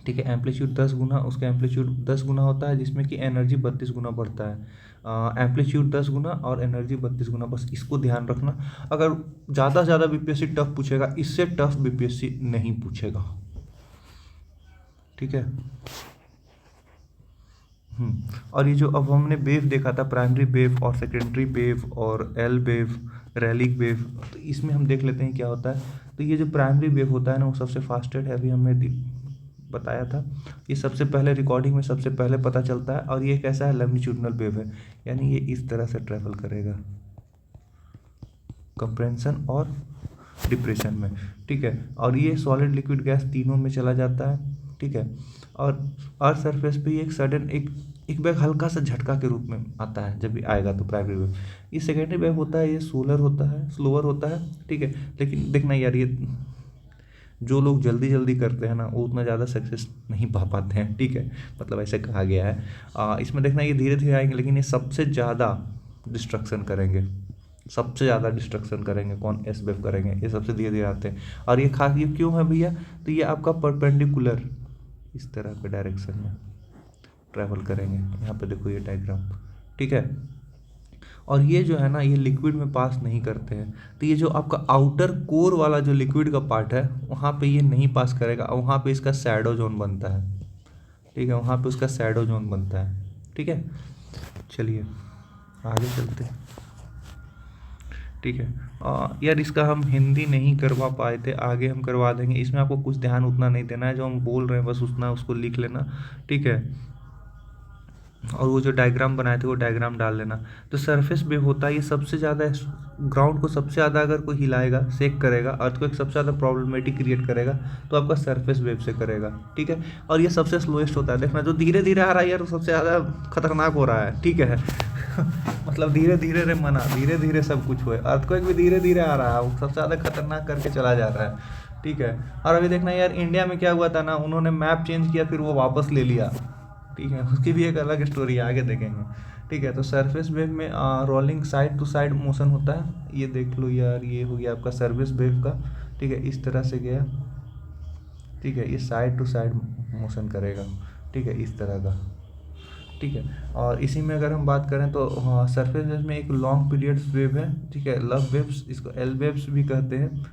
ठीक है। एम्पलीट्यूड 10 गुना, उसका एम्पलीट्यूड 10 गुना होता है, जिसमें कि एनर्जी 32 गुना बढ़ता है। एम्पलीट्यूड 10 गुना और एनर्जी 32 गुना, बस इसको ध्यान रखना। अगर ज़्यादा से ज़्यादा बीपीएससी टफ पूछेगा, इससे टफ बीपीएससी नहीं पूछेगा, ठीक है। और ये जो अब हमने वेव देखा था, प्राइमरी वेव और सेकेंडरी वेव और एल वेव, रैलिक वेव, तो इसमें हम देख लेते हैं क्या होता है। तो ये जो प्राइमरी वेव होता है ना, वो सबसे फास्टेस्ट है, अभी हमने बताया था। ये सबसे पहले रिकॉर्डिंग में सबसे पहले पता चलता है, और ये कैसा है, लॉन्गिट्यूडिनल वेव है, यानी ये इस तरह से ट्रेवल करेगा कंप्रेंशन और डिप्रेशन में, ठीक है। और ये सॉलिड लिक्विड गैस तीनों में चला जाता है, ठीक है। और अर्थ सरफेस पे एक सडन एक वेव हल्का सा झटका के रूप में आता है, जब भी आएगा तो प्राइमरी वेव। ये सेकेंडरी वेव होता है, ये सोलर होता है, स्लोअर होता है, ठीक है। लेकिन देखना यार, ये जो लोग जल्दी जल्दी करते हैं ना, वो उतना ज़्यादा सक्सेस नहीं पा पाते हैं, ठीक है, मतलब ऐसे कहा गया है। इसमें देखना ये धीरे धीरे आएंगे, लेकिन ये सबसे ज़्यादा डिस्ट्रक्शन करेंगे, सबसे ज़्यादा डिस्ट्रक्शन करेंगे कौन, एस वेव करेंगे, ये सबसे धीरे धीरे आते हैं। और ये खास ये क्यों है भैया, तो ये आपका परपेंडिकुलर इस तरह के डायरेक्शन में ट्रैवल करेंगे, यहाँ पे देखो ये डायग्राम, ठीक है। और ये जो है ना, ये लिक्विड में पास नहीं करते हैं, तो ये जो आपका आउटर कोर वाला जो लिक्विड का पार्ट है, वहाँ पे ये नहीं पास करेगा, और वहाँ पे इसका शैडो जोन बनता है, ठीक है, वहाँ पे उसका शैडो जोन बनता है, ठीक है। चलिए आगे चलते हैं, ठीक है। यार इसका हम हिंदी नहीं करवा पाए थे, आगे हम करवा देंगे। इसमें आपको कुछ ध्यान उतना नहीं देना है, जो हम बोल रहे हैं बस उतना उसको लिख लेना, ठीक है। और वो जो डायग्राम बनाए थे वो डायग्राम डाल लेना। तो सरफेस वेव होता है, ये सबसे ज़्यादा ग्राउंड को सबसे ज़्यादा अगर कोई हिलाएगा, शेक करेगा, अर्थ को एक सबसे ज़्यादा प्रॉब्लमेटिक क्रिएट करेगा, तो आपका सरफेस वेव से करेगा, ठीक है। और ये सबसे स्लोएस्ट होता है, देखना जो धीरे धीरे आ रहा है यार, सबसे ज़्यादा खतरनाक हो रहा है, ठीक है। मतलब धीरे धीरे रे मना, धीरे धीरे सब कुछ हुए, अर्थक्वेक भी धीरे धीरे आ रहा है, वो सबसे ज़्यादा खतरनाक करके चला जा रहा है, ठीक है। और अभी देखना यार, इंडिया में क्या हुआ था ना, उन्होंने मैप चेंज किया, फिर वो वापस ले लिया, ठीक है, उसकी भी एक अलग स्टोरी है, आगे देखेंगे, ठीक है। तो सरफेस वेव में rolling side to side motion होता है, ये देख लो यार, ये हो गया आपका सरफेस वेव का, ठीक है, इस तरह से गया, ठीक है, ये साइड टू साइड मोशन करेगा, ठीक है, इस तरह का, ठीक है। और इसी में अगर हम बात करें तो हाँ, सरफेस वेव में एक लॉन्ग पीरियड वेव है, ठीक है, लव वेव्स, इसको एल वेव्स भी कहते हैं,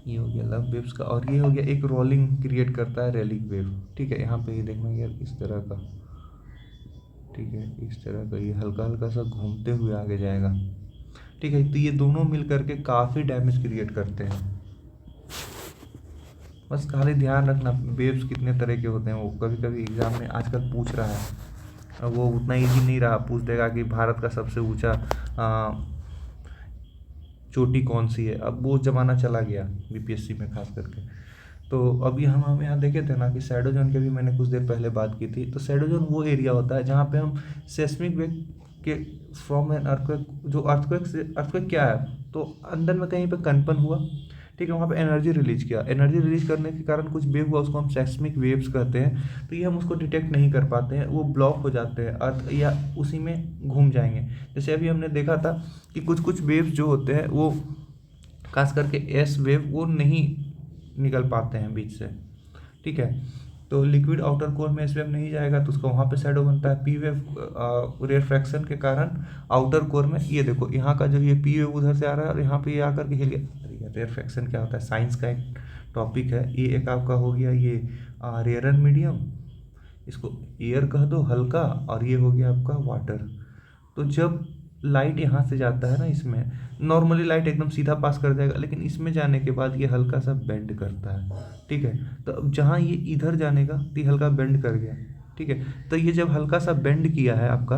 ये हो गया लव वेव्स का। और ये हो गया एक रोलिंग क्रिएट करता है रैलिक वेव, ठीक है। यहाँ पे ये देखना यार, इस तरह का, ठीक है, इस तरह का, ये हल्का हल्का सा घूमते हुए आगे जाएगा, ठीक है। तो ये दोनों मिल करके काफ़ी डैमेज क्रिएट करते हैं, बस खाली ध्यान रखना वेव्स कितने तरह के होते हैं, वो कभी कभी एग्जाम में आजकल पूछ रहा है, अब वो उतना ईजी नहीं रहा, पूछ देगा कि भारत का सबसे ऊंचा चोटी कौन सी है, अब वो ज़माना चला गया बीपीएससी में खास करके। तो अभी हम यहाँ देखे थे ना कि शैडो जोन की भी मैंने कुछ देर पहले बात की थी। तो शैडो जोन वो एरिया होता है जहाँ पे हम सेस्मिक वेव के फ्रॉम एन अर्थक्वेक, जो अर्थक्वेक क्या है, तो अंदर में कहीं पे कंपन हुआ, ठीक है, वहाँ पे एनर्जी रिलीज किया, एनर्जी रिलीज करने के कारण कुछ वेव हुआ, उसको हम सेस्मिक वेव्स कहते हैं। तो ये हम उसको डिटेक्ट नहीं कर पाते हैं, वो ब्लॉक हो जाते हैं अर्थ या उसी में घूम जाएंगे। जैसे अभी हमने देखा था कि कुछ कुछ वेव्स जो होते हैं वो खास करके एस वेव वो नहीं निकल पाते हैं बीच से, ठीक है। तो लिक्विड आउटर कोर में एस वेव नहीं जाएगा तो उसका वहाँ पे शैडो बनता है। पी वेव रेफ्रैक्शन के कारण आउटर कोर में, ये देखो यहाँ का जो ये पी वेव उधर से आ रहा है और यहाँ पे ये आकर के हिल गया। रेफ्रैक्शन क्या होता है, साइंस का एक टॉपिक है ये। एक आपका हो गया ये रेयर मीडियम, इसको एयर कह दो हल्का, और ये हो गया आपका वाटर। तो जब लाइट यहाँ से जाता है ना, इसमें नॉर्मली लाइट एकदम सीधा पास कर जाएगा, लेकिन इसमें जाने के बाद ये हल्का सा बेंड करता है, ठीक है। तो अब जहाँ ये इधर जाने का तो ये हल्का बेंड कर गया, ठीक है। तो ये जब हल्का सा बेंड किया है आपका,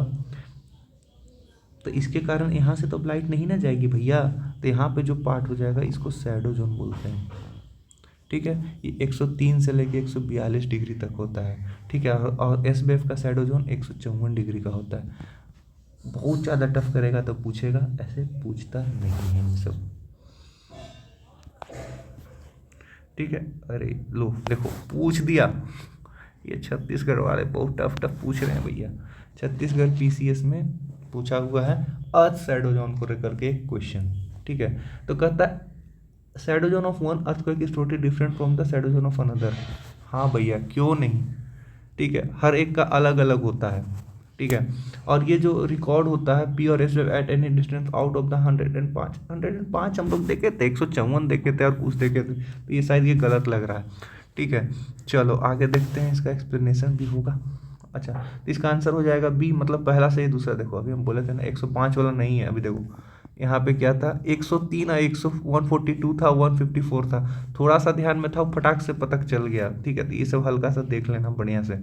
तो इसके कारण यहाँ से तो लाइट नहीं ना जाएगी भैया, तो यहाँ पे जो पार्ट हो जाएगा इसको शैडो जोन बोलते हैं, ठीक है। ये 103 से लेके 142 डिग्री तक होता है, ठीक है। और एस वेव का शैडो जोन 154 डिग्री का होता है। बहुत ज़्यादा टफ करेगा तो पूछेगा, ऐसे पूछता नहीं है ये सब, ठीक है। अरे लो देखो पूछ दिया, ये छत्तीसगढ़ वाले बहुत टफ टफ पूछ रहे हैं भैया। छत्तीसगढ़ पीसीएस में पूछा हुआ है अर्थ शैडो जोन को लेकर के क्वेश्चन, ठीक है। तो कहता है shadow zone of one earthquake is totally different from the shadow zone of another. हाँ भैया क्यों नहीं, ठीक है, हर एक का अलग अलग होता है, ठीक है। और ये जो रिकॉर्ड होता है पी और S wave at any distance out of the 105 हम लोग देखे थे, 154 देखे थे और कुछ देखे थे, तो ये शायद ये गलत लग रहा है, ठीक है। चलो आगे देखते हैं, इसका एक्सप्लेनेशन भी होगा। अच्छा, तो इसका आंसर हो जाएगा बी, मतलब पहला से ही दूसरा। देखो अभी हम बोले थे ना 105 वाला नहीं है, अभी देखो यहाँ पे क्या था 103 और 142 था, 154 था, थोड़ा सा ध्यान में था, फटाक से पता चल गया, ठीक है। तो ये सब हल्का सा देख लेना बढ़िया से।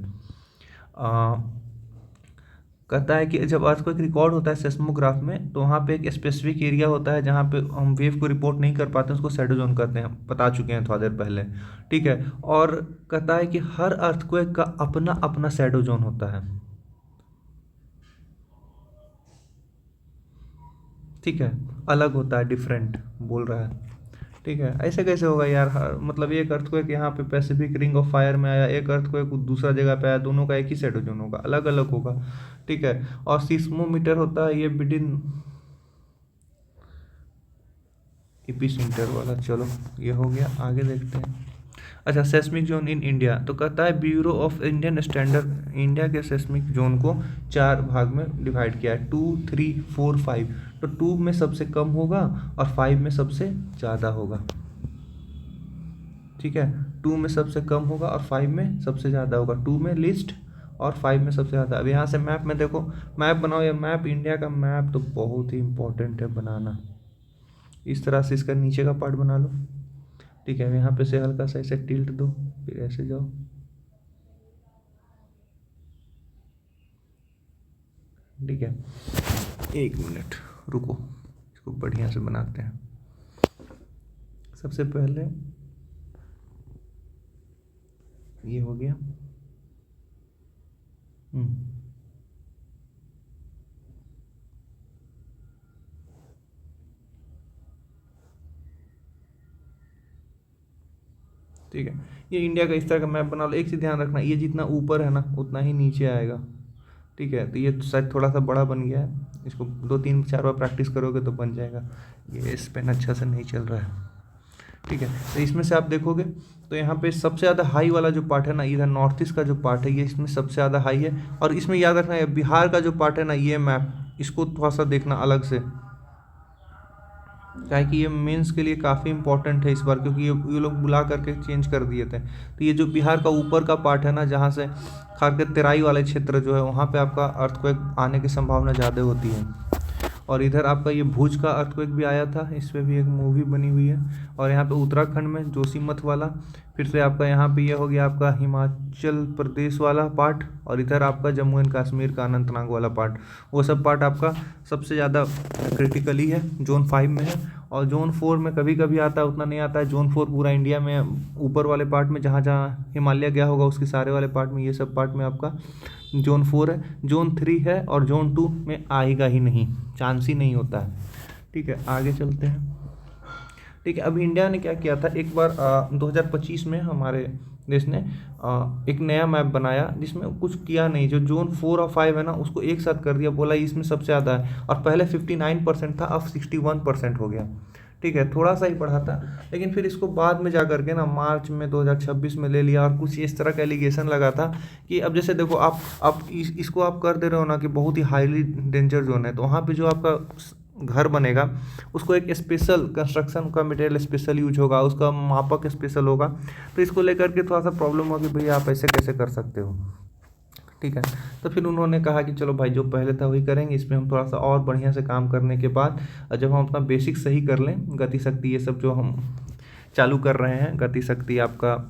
कहता है कि जब अर्थक्वेक रिकॉर्ड होता है सेस्मोग्राफ में, तो वहाँ पे एक स्पेसिफिक एरिया होता है जहाँ पे हम वेव को रिपोर्ट नहीं कर पाते, उसको शैडो जोन कहते हैं, बता चुके हैं थोड़ा देर पहले, ठीक है। और कहता है कि हर अर्थक्वेक का अपना अपना शैडो जोन होता है, ठीक है, अलग होता है, डिफरेंट बोल रहा है, ठीक है। ऐसे कैसे होगा यार, मतलब एक अर्थक्वेक यहाँ पे पैसिफिक रिंग ऑफ फायर में आया, एक अर्थक्वेक दूसरा जगह पे आया, दोनों का एक ही शैडो जोन होगा, अलग अलग होगा, ठीक है। और सिस्मोमीटर होता है ये बिडिन एपिसेंटर वाला। चलो ये हो गया, आगे देखते हैं। अच्छा, सेस्मिक जोन इन इंडिया, तो कहता है bureau of Indian standard India के सेस्मिक जोन को 4 भाग में डिवाइड किया है, 2, 3, 4, 5। तो 2 में सबसे कम होगा और 5 में सबसे ज़्यादा होगा, ठीक है। 2 में सबसे कम होगा और 5 में सबसे ज़्यादा होगा, 2 में लिस्ट और 5 में सबसे ज़्यादा। अब यहाँ से मैप में देखो, मैप बनाओ, ये मैप इंडिया का मैप तो बहुत ही इंपॉर्टेंट है बनाना। इस तरह से इसका नीचे का पार्ट बना लो, ठीक है। यहाँ पे से हल्का सा ऐसे टिल्ट दो, फिर ऐसे जाओ, ठीक है। 1 मिनट रुको, इसको बढ़िया से बनाते हैं। सबसे पहले ये हो गया, ठीक है। ये इंडिया का इस तरह का मैप बना लो। एक चीज़ ध्यान रखना, ये जितना ऊपर है ना उतना ही नीचे आएगा, ठीक है। तो ये शायद थोड़ा सा बड़ा बन गया है, इसको 2, 3, 4 बार प्रैक्टिस करोगे तो बन जाएगा। ये इस पेन अच्छा से नहीं चल रहा है, ठीक है। तो इसमें से आप देखोगे तो यहाँ पे सबसे ज़्यादा हाई वाला जो पार्ट है ना, इधर नॉर्थ ईस्ट का जो पार्ट है ये इसमें सबसे ज़्यादा हाई है। और इसमें याद रखना है बिहार का जो पार्ट है ना, ये मैप इसको थोड़ा सा देखना अलग से, क्या है कि ये मेंस के लिए काफ़ी इंपॉर्टेंट है इस बार, क्योंकि ये लोग बुला करके चेंज कर दिए थे। तो ये जो बिहार का ऊपर का पार्ट है ना, जहाँ से खास कर तेराई वाले क्षेत्र जो है, वहाँ पे आपका अर्थक्वेक आने की संभावना ज़्यादा होती है। और इधर आपका ये भुज का अर्थक्वेक भी आया था, इस पर भी एक मूवी बनी हुई है। और यहाँ पे उत्तराखंड में जोशीमठ वाला, फिर से आपका यहाँ पे ये हो गया आपका हिमाचल प्रदेश वाला पार्ट, और इधर आपका जम्मू एंड कश्मीर का अनंतनाग वाला पार्ट। वो सब पार्ट आपका सबसे ज़्यादा क्रिटिकली है, जोन 5 में है। और जोन 4 में कभी कभी आता है, उतना नहीं आता है। जोन 4 पूरा इंडिया में ऊपर वाले पार्ट में जहाँ जहाँ हिमालय गया होगा उसके सारे वाले पार्ट में, ये सब पार्ट में आपका जोन 4 है। जोन 3 है और जोन 2 में आएगा ही नहीं, चांस ही नहीं होता है। ठीक है, आगे चलते हैं। ठीक है, अब इंडिया ने क्या किया था, एक बार 2025 में हमारे देश ने एक नया मैप बनाया जिसमें कुछ किया नहीं, जो जोन 4 और 5 है ना उसको एक साथ कर दिया, बोला इसमें सबसे ज़्यादा है। और पहले 59% था, अब 61% हो गया। ठीक है, थोड़ा सा ही बढ़ा था, लेकिन फिर इसको बाद में जा करके ना मार्च में 2026 में ले लिया। और कुछ इस तरह का एलिगेशन लगा था कि अब जैसे देखो आप इसको आप कर दे रहे हो ना कि बहुत ही हाईली डेंजर जोन है, तो वहाँ पे जो आपका घर बनेगा उसको एक स्पेशल कंस्ट्रक्शन का मटेरियल स्पेशल यूज होगा, उसका मापक स्पेशल होगा। तो इसको लेकर के थोड़ा सा प्रॉब्लम होगी, भैया आप ऐसे कैसे कर सकते हो। ठीक है, तो फिर उन्होंने कहा कि चलो भाई जो पहले था वही करेंगे, इसमें हम थोड़ा सा और बढ़िया से काम करने के बाद जब हम अपना बेसिक सही कर लें, गति शक्ति ये सब जो हम चालू कर रहे हैं, गति शक्ति आपका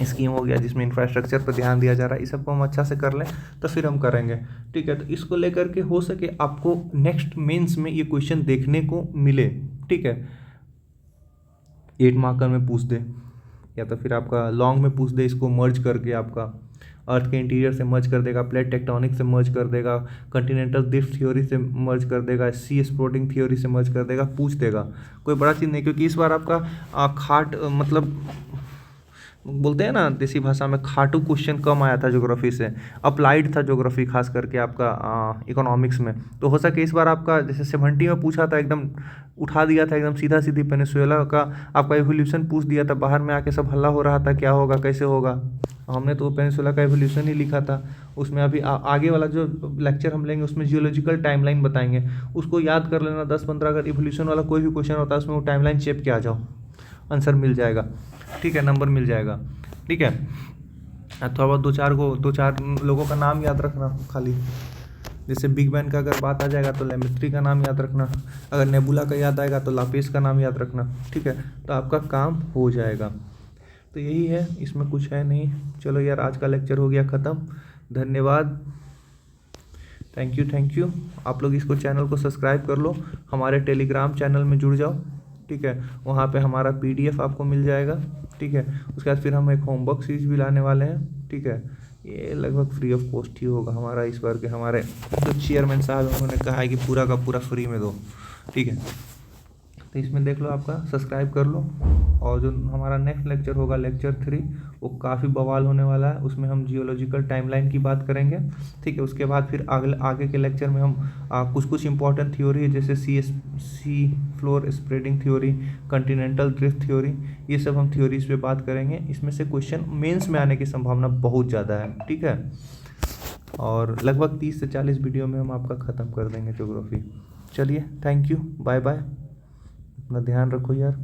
स्कीम हो गया जिसमें इंफ्रास्ट्रक्चर पर ध्यान दिया जा रहा है, इस सबको हम अच्छा से कर लें तो फिर हम करेंगे। ठीक है, तो इसको लेकर के हो सके आपको नेक्स्ट मेंस में ये क्वेश्चन देखने को मिले। ठीक है, 8 मार्कर में पूछ दे, या तो फिर आपका लॉन्ग में पूछ दे, इसको मर्ज करके आपका अर्थ के इंटीरियर से मर्ज कर देगा, प्लेट टेक्टोनिक से मर्ज कर देगा, कॉन्टिनेंटल ड्रिफ्ट थ्योरी से मर्ज कर देगा, सी स्प्रोटिंग थ्योरी से मर्ज कर देगा, पूछ देगा। कोई बड़ा चीज़ नहीं, क्योंकि इस बार आपका खाट मतलब बोलते हैं ना देसी भाषा में, खाटू क्वेश्चन कम आया था ज्योग्राफी से, अप्लाइड था ज्योग्राफी खास करके आपका इकोनॉमिक्स में। तो हो सके इस बार आपका जैसे 70 में पूछा था, एकदम उठा दिया था, एकदम सीधा सीधी पेनिनसुला का आपका एवोल्यूशन पूछ दिया था, बाहर में आके सब हल्ला हो रहा था क्या होगा कैसे होगा। हमने तो पेनिनसुला का एवोल्यूशन ही लिखा था। उसमें अभी आगे वाला जो लेक्चर हम लेंगे उसमें जियोलॉजिकल टाइमलाइन बताएंगे, उसको याद कर लेना 10-15। अगर इवोल्यूशन वाला कोई भी क्वेश्चन होता है उसमें वो टाइमलाइन चेप के आ जाओ, आंसर मिल जाएगा। ठीक है, नंबर मिल जाएगा। ठीक है, थोड़ा बहुत दो चार लोगों का नाम याद रखना खाली। जैसे बिग बैंग का अगर बात आ जाएगा तो लेमिस्ट्री का नाम याद रखना, अगर नेबुला का याद आएगा तो लापेस का नाम याद रखना। ठीक है, तो आपका काम हो जाएगा। तो यही है, इसमें कुछ है नहीं। चलो यार, आज का लेक्चर हो गया ख़त्म। धन्यवाद, थैंक यू। आप लोग इसको चैनल को सब्सक्राइब कर लो, हमारे टेलीग्राम चैनल में जुड़ जाओ। ठीक है, वहाँ पे हमारा PDF आपको मिल जाएगा। ठीक है, उसके बाद फिर हम एक होमवर्क सीरीज भी लाने वाले हैं। ठीक है, ये लगभग फ्री ऑफ कॉस्ट ही होगा हमारा इस बार के। हमारे जो चेयरमैन साहब उन्होंने कहा है कि पूरा का पूरा फ्री में दो। ठीक है, तो इसमें देख लो, आपका सब्सक्राइब कर लो। और जो हमारा नेक्स्ट लेक्चर होगा लेक्चर 3, वो काफ़ी बवाल होने वाला है। उसमें हम जियोलॉजिकल टाइमलाइन की बात करेंगे। ठीक है, उसके बाद फिर आगे के लेक्चर में हम कुछ इंपॉर्टेंट थ्योरी है, जैसे sea floor spreading theory, continental drift theory, ये सब हम थ्योरीज पे बात करेंगे। इसमें से क्वेश्चन मेंस में आने की संभावना बहुत ज़्यादा है। ठीक है, और लगभग 30 से 40 वीडियो में हम आपका ख़त्म कर देंगे ज्योग्राफी। चलिए, थैंक यू, बाय बाय, अपना ध्यान रखो यार।